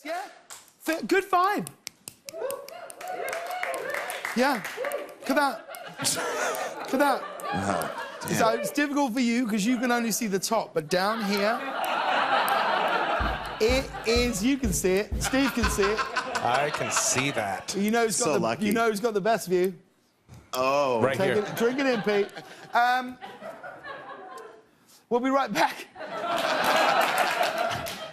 Yeah? Good vibe. Yeah. Look at that. Look at that. Oh, so it's difficult for you because you can only see the top, but down here, it is, you can see it, Steve can see it. I can see that. You know who's got, lucky. You know who's got the best view. Oh. Right here. Drink it in, Pete. We'll be right back.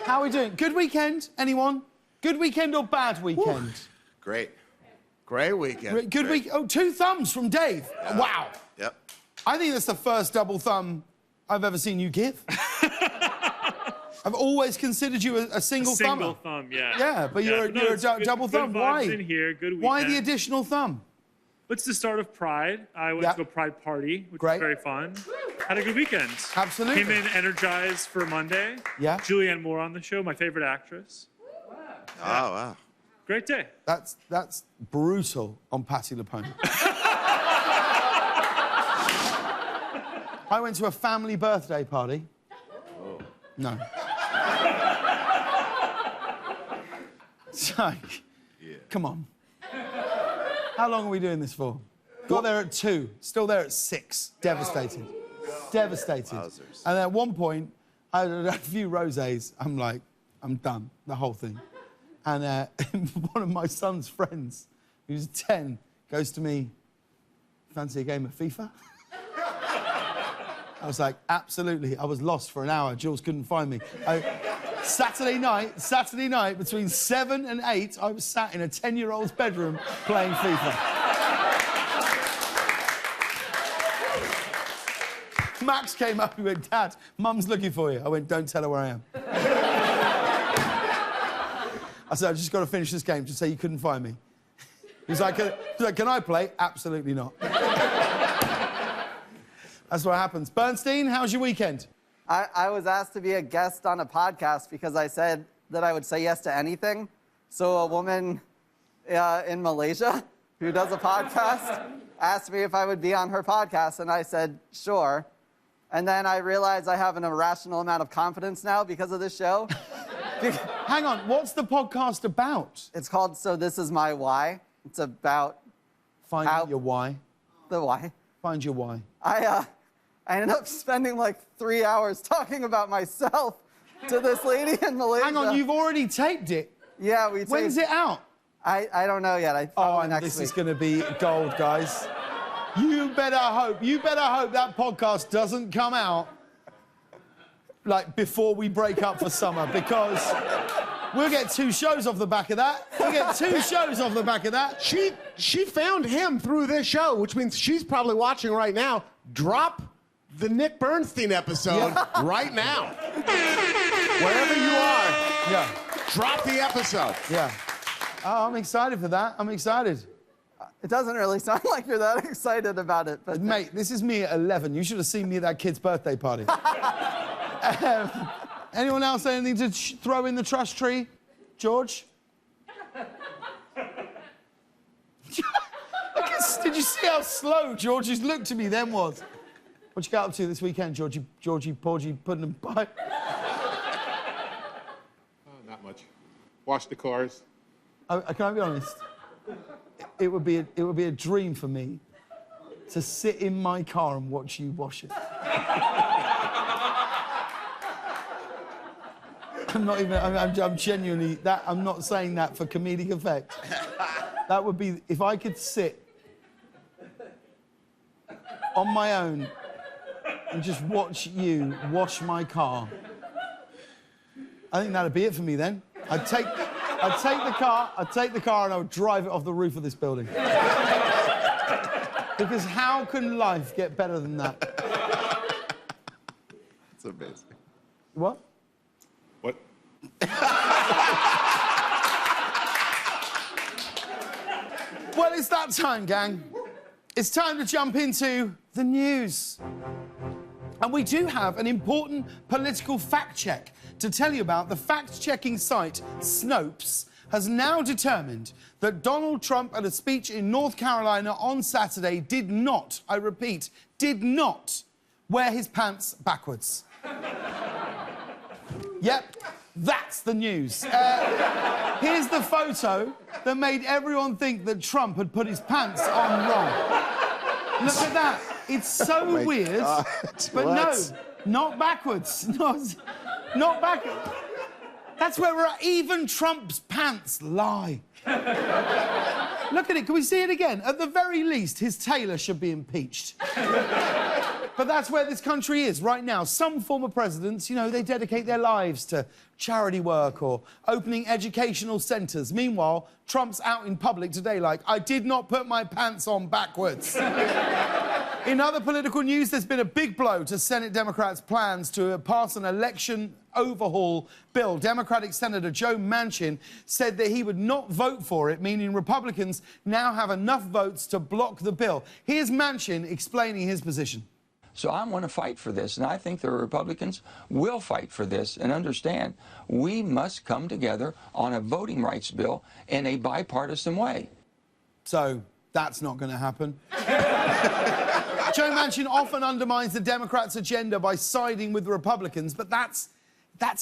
How are we doing? Good weekend, anyone? Good weekend or bad weekend? Great. Great weekend. Good week. Oh, 2 thumbs from Dave. Yeah. Wow. Yep. I think that's the first double thumb I've ever seen you give. I've always considered you a single thumb. Single thumb, yeah. Yeah, but you're a double thumb. Good Why? vibes in here, good weekend. Why the additional thumb? It's the start of Pride. I went to a Pride party, which Great. was very fun. Had a good weekend. Absolutely. Came in energized for Monday. Yeah. Julianne Moore on the show, my favorite actress. Oh, wow. Great day. That's brutal on Patti LuPone. I went to a family birthday party. Oh. No. So, come on. How long are we doing this for? Got there at 2, still there at 6. Devastated. Devastated. Wowzers. And at one point, I had a few rosés. I'm like, I'm done, the whole thing. And one of my son's friends, who's 10, goes to me, fancy a game of FIFA? I was like, absolutely. I was lost for an hour. Jules couldn't find me. Saturday night, between 7 and 8, I was sat in a 10-year-old's bedroom playing FIFA. Max came up, he went, Dad, Mum's looking for you. I went, don't tell her where I am. I said, I've just got to finish this game. Just say you couldn't find me. He's like, can I play? Absolutely not. That's what happens. Bernstein, how's your weekend? I was asked to be a guest on a podcast because I said that I would say yes to anything. So a woman in Malaysia who does a podcast asked me if I would be on her podcast, and I said, sure. And then I realized I have an irrational amount of confidence now because of this show. Hang on, what's the podcast about? It's called So This Is My Why. It's about Find your why. the why. Find your why. I ended up spending like 3 hours talking about myself to this lady in Malaysia. Hang on, you've already taped it. Yeah, we taped. When's it out? I don't know yet. And next this week. is going to be gold, guys. You better hope that podcast doesn't come out like before we break up for summer, because we'll get 2 shows off the back of that. We'll get 2 shows off the back of that. She found him through this show, which means she's probably watching right now. Drop the Nick Bernstein episode right now. Wherever you are, drop the episode. Yeah. Oh, I'm excited for that. I'm excited. It doesn't really sound like you're that excited about it, but... Mate, this is me at 11. You should have seen me at that kid's birthday party. Anyone else anything to throw in the trust tree? George? Did you see how slow George's look to me then was? What you got up to this weekend, Georgie, Porgy, Pudding and Pie? Not much. Wash the cars. Can I be honest? It would be a dream for me to sit in my car and watch you wash it. I'm genuinely, I'm not saying that for comedic effect. That would be, if I could sit on my own and just watch you wash my car, I think that'd be it for me then. I'd take the car and I would drive it off the roof of this building. Because how can life get better than that? It's amazing. What? What? Well, it's that time, gang. It's time to jump into the news. And we do have an important political fact check to tell you about. The fact-checking site Snopes has now determined that Donald Trump at a speech in North Carolina on Saturday did not, I repeat, did not wear his pants backwards. Yep, That's the news. Here's the photo that made everyone think that Trump had put his pants on wrong. Look at that. It's so weird. God. But What? no, not backwards. Not backwards. That's where we're at. Even Trump's pants lie. Look at it. Can we see it again? At the very least, his tailor should be impeached. But that's where this country is right now. Some former presidents, you know, they dedicate their lives to charity work or opening educational centres. Meanwhile, Trump's out in public today like, I did not put my pants on backwards. In other political news, there's been a big blow to Senate Democrats' plans to pass an election overhaul bill. Democratic Senator Joe Manchin said that he would not vote for it, meaning Republicans now have enough votes to block the bill. Here's Manchin explaining his position. So I'm going to fight for this, and I think the Republicans will fight for this and understand we must come together on a voting rights bill in a bipartisan way. So that's not going to happen. Joe Manchin often undermines the Democrats' agenda by siding with the Republicans, but that's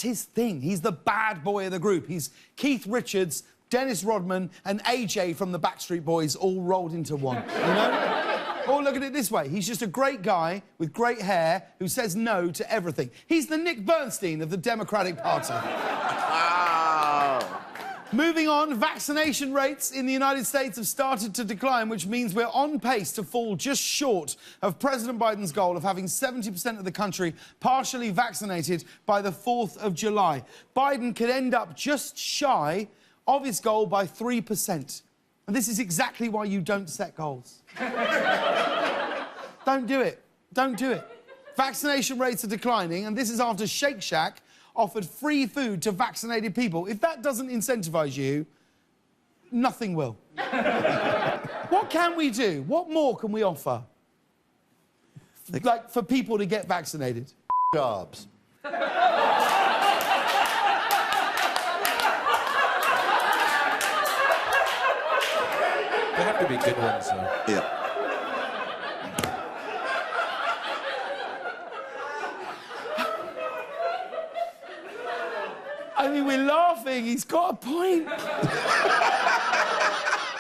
his thing. He's the bad boy of the group. He's Keith Richards, Dennis Rodman, and AJ from the Backstreet Boys all rolled into one, you know? Or look at it this way. He's just a great guy with great hair who says no to everything. He's the Nick Bernstein of the Democratic Party. Wow. Moving on, vaccination rates in the United States have started to decline, which means we're on pace to fall just short of President Biden's goal of having 70% of the country partially vaccinated by the 4th of July. Biden could end up just shy of his goal by 3%. And this is exactly why you don't set goals. Don't do it. Don't do it. Vaccination rates are declining, and this is after Shake Shack offered free food to vaccinated people. If that doesn't incentivise you, nothing will. What can we do? What more can we offer? Like, for people to get vaccinated? Jobs. They have to be good ones, though. Yeah. I mean, we're laughing. He's got a point.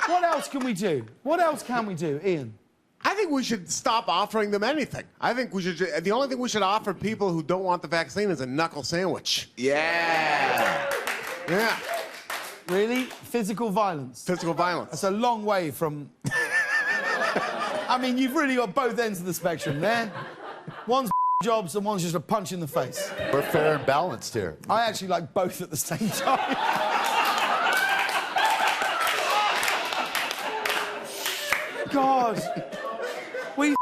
What else can we do? What else can we do, Ian? I think we should stop offering them anything. I think we should. The only thing we should offer people who don't want the vaccine is a knuckle sandwich. Yeah. Yeah. Really? Physical violence? Physical violence. That's a long way from... I mean, you've really got both ends of the spectrum there. One's jobs and one's just a punch in the face. We're fair and balanced here. I actually like both at the same time. God. We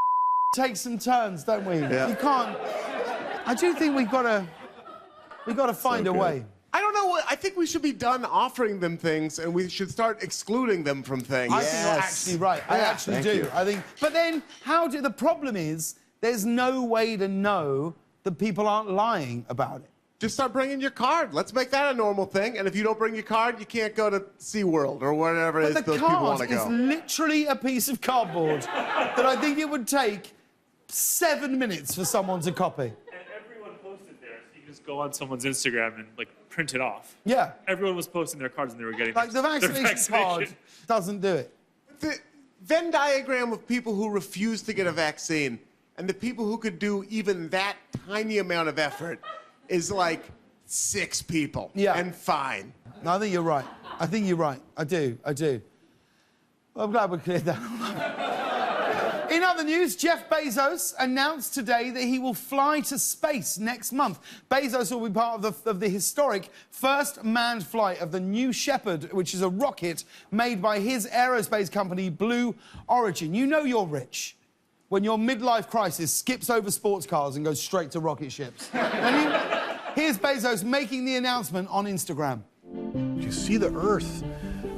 take some turns, don't we? Yeah. You can't... I do think we've got to find a way. I don't know. I think we should be done offering them things, and we should start excluding them from things. I think you're actually right. I actually do. you. I think. But then, the problem is, there's no way to know that people aren't lying about it. Just start bringing your card. Let's make that a normal thing. And if you don't bring your card, you can't go to SeaWorld or whatever it is But the those people want card to is go. literally a piece of cardboard that I think it would take 7 minutes for someone to copy. And everyone posted there, so you can just go on soven's Instagram and like print it off. Yeah. Everyone was posting their cards and they were getting Like the their vaccination card doesn't do it. The Venn diagram of people who refuse to get a vaccine and the people who could do even that tiny amount of effort is like 6 people. Yeah. And fine. No, I think you're right. I think you're right. I do. Well, I'm glad we cleared that all up. In other news, Jeff Bezos announced today that he will fly to space next month. Bezos will be part of the historic first manned flight of the New Shepard, which is a rocket made by his aerospace company, Blue Origin. You know you're rich when your midlife crisis skips over sports cars and goes straight to rocket ships. Here's Bezos making the announcement on Instagram. You see the Earth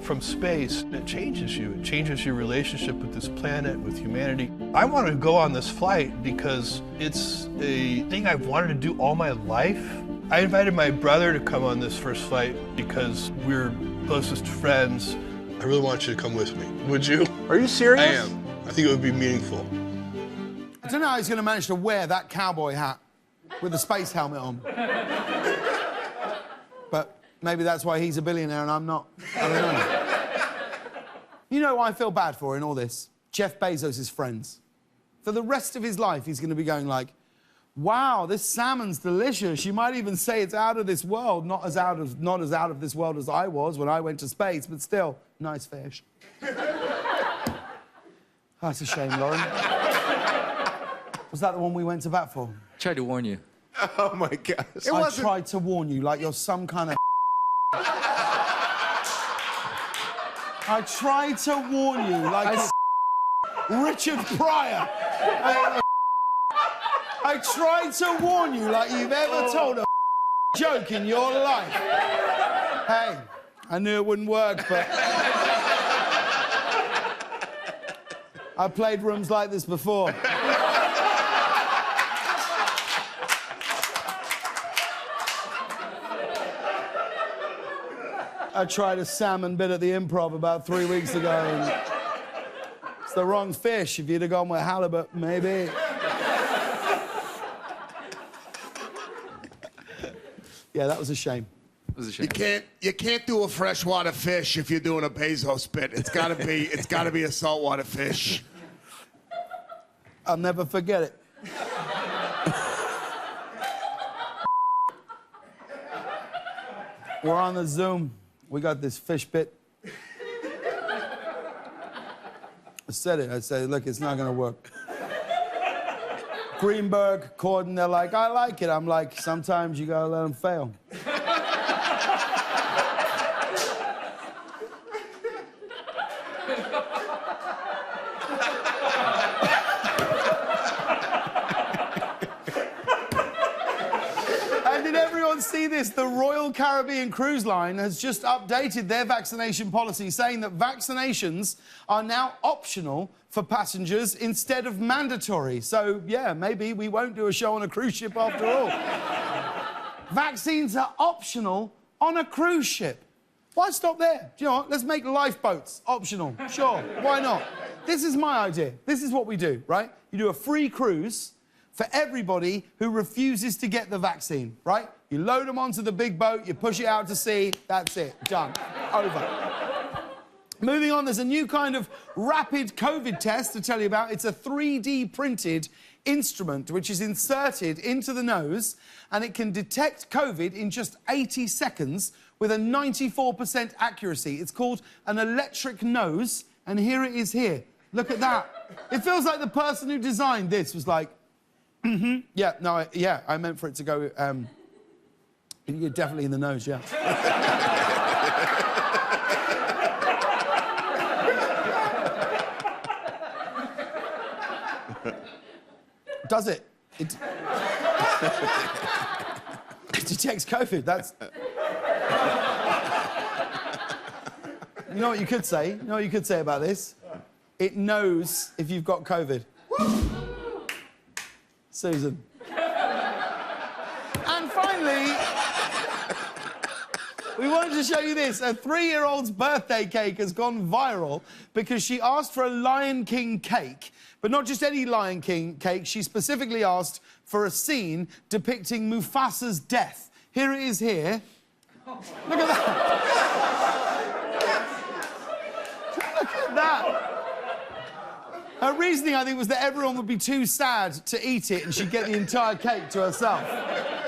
from space, and it changes you. It changes your relationship with this planet, with humanity. I want to go on this flight because it's a thing I've wanted to do all my life. I invited my brother to come on this first flight because we're closest friends. I really want you to come with me. Would you? Are you serious? I am. I think it would be meaningful. I don't know how he's going to manage to wear that cowboy hat with the space helmet on. Maybe that's why he's a billionaire and I'm not. I don't know. You know who I feel bad for in all this? Jeff Bezos' friends. For the rest of his life, he's going to be going like, wow, this salmon's delicious. You might even say it's out of this world. Not as out of this world as I was when I went to space, but still, nice fish. That's a shame, Lauren. Was that the one we went to bat for? Tried to warn you. Oh, my gosh. I tried to warn you like you're some kind of... I tried to warn you like Richard Pryor. I tried to warn you like you've ever told a joke in your life. Hey, I knew it wouldn't work, but... I played rooms like this before. I tried a salmon bit at the Improv about 3 weeks ago. And it's the wrong fish. If you'd have gone with halibut, maybe. Yeah, that was a shame. It was a shame. You can't do a freshwater fish if you're doing a Bezos bit. It's gotta be a saltwater fish. I'll never forget it. We're on the Zoom. We got this fish bit. I said, look, it's not gonna work. Greenberg, Corden, they're like, I like it. I'm like, sometimes you gotta let them fail. And did everyone see this? The Royal Caribbean Cruise Line has just updated their vaccination policy, saying that vaccinations are now optional for passengers instead of mandatory. So, yeah, maybe we won't do a show on a cruise ship after all. Vaccines are optional on a cruise ship. Why stop there? Do you know what? Let's make lifeboats optional. Sure, why not? This is my idea. This is what we do, right? You do a free cruise for everybody who refuses to get the vaccine, right? You load them onto the big boat, you push it out to sea, that's it, done, over. Moving on, there's a new kind of rapid COVID test to tell you about. It's a 3D printed instrument which is inserted into the nose and it can detect COVID in just 80 seconds with a 94% accuracy. It's called an electric nose, and here it is here. Look at that. It feels like the person who designed this was like, yeah, no, I meant for it to go, you're definitely in the nose, yeah. Does it? It detects COVID, that's... You know what you could say? You know what you could say about this? It knows if you've got COVID. Susan. And finally, we wanted to show you this. A 3-year-old's birthday cake has gone viral because she asked for a Lion King cake. But not just any Lion King cake. She specifically asked for a scene depicting Mufasa's death. Here it is here. Look at that. Look at that. Her reasoning, I think, was that everyone would be too sad to eat it and she'd get the entire cake to herself.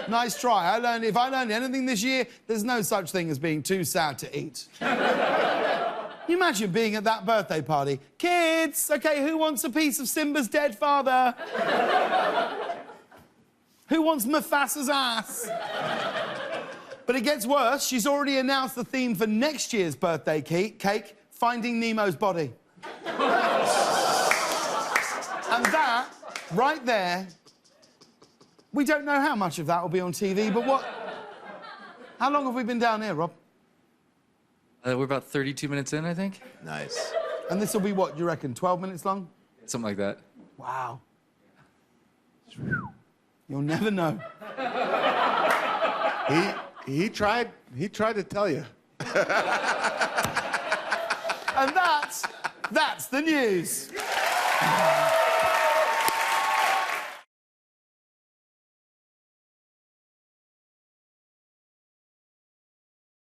Nice try. If I learned anything this year, there's no such thing as being too sad to eat. Can you imagine being at that birthday party? Kids, OK, who wants a piece of Simba's dead father? Who wants Mufasa's ass? But it gets worse. She's already announced the theme for next year's birthday cake, Finding Nemo's body. And that, right there, we don't know how much of that will be on TV, but what... How long have we been down here, Rob? We're about 32 minutes in, I think. Nice. And this will be, what, do you reckon, 12 minutes long? Something like that. Wow. You'll never know. He tried to tell you. And that's the news.